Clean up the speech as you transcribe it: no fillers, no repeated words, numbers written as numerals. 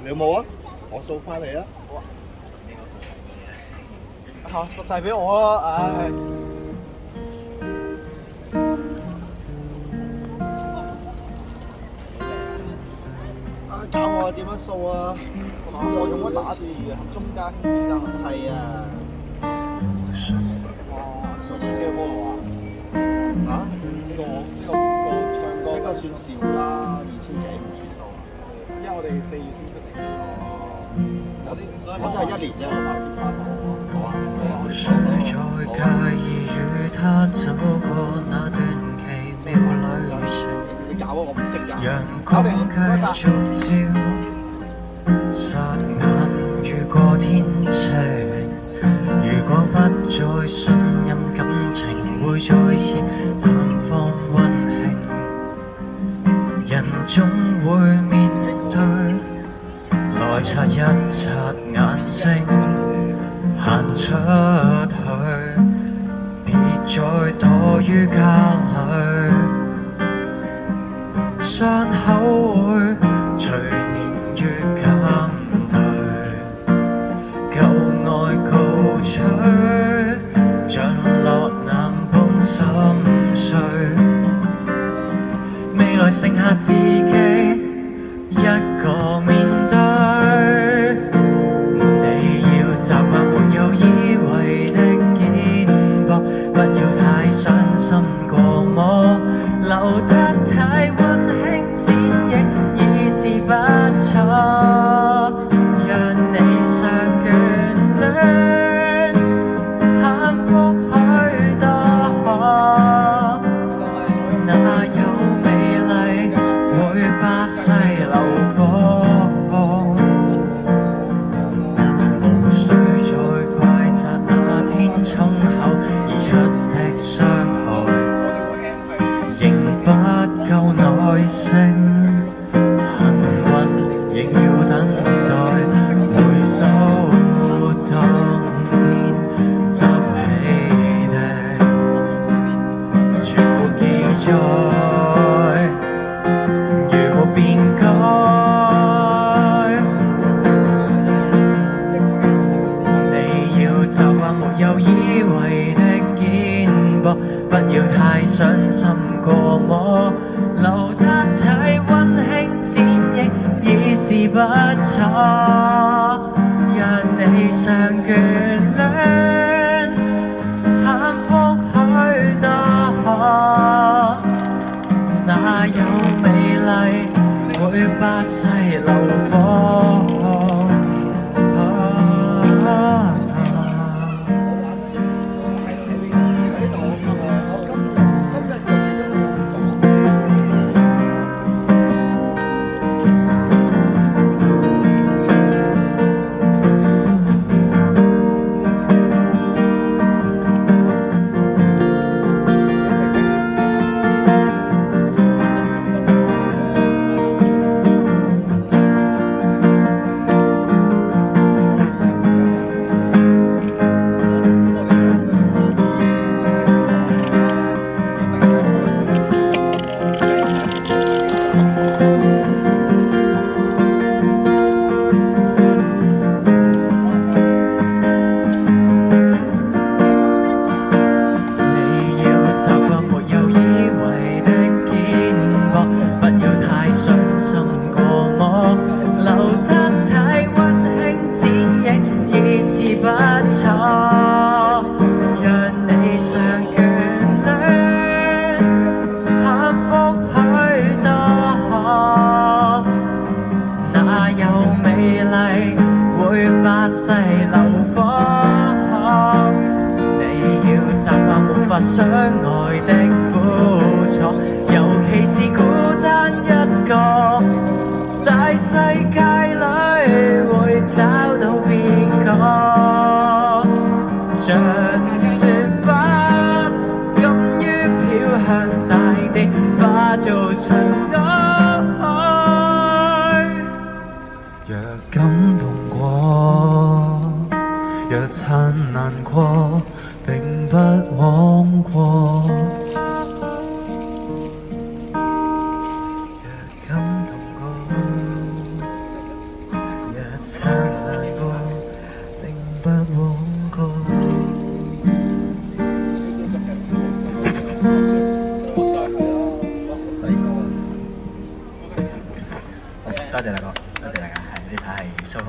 你有冇啊？我掃翻你啊！嚇，遞俾我啦，唉。搞我點樣掃啊？我用咗打字嘅，中間興之間係啊。哇，2000幾個 follow 啊！嚇？唱歌應該算少啦，2000幾唔算多。因為我哋4月先出。我都係1年啫。好啊。誰在介意與他走過那段奇妙旅程？你搞啊！我唔識㗎。陽光繼續照，霎眼遇過天晴。如果不再信任感情，會再次綻放溫馨。人總會面對，來擦一擦眼睛，行出去，別再躲於家裏。傷口會隨年月減退，舊愛告吹，像落難般心碎。未來剩下自己一個面對。你要習慣沒有依偎的肩膊，不要太傷心過麼，留得太溫馨，戰役已是不錯。讓你常眷戀，幸福許多可，哪有美麗會巴西流火？無需再怪責那天衝口而出的傷害，仍不夠耐性，幸運仍要等待，回首當天執起的，全部記載。如何變改？你要習慣沒有依偎的肩膊，不要太傷心過麼，留得太溫馨，戰役已是不錯。讓你常眷戀，幸福許多可，哪有美麗會巴西流火？相愛的苦楚，尤其是孤單一個，大世界裏會找到邊個？像雪花敢於飄向大地，化做塵埃。若感動過，若燦爛過，並不枉過。若感動過，往過。多謝大哥，多謝大家，係呢排係收工。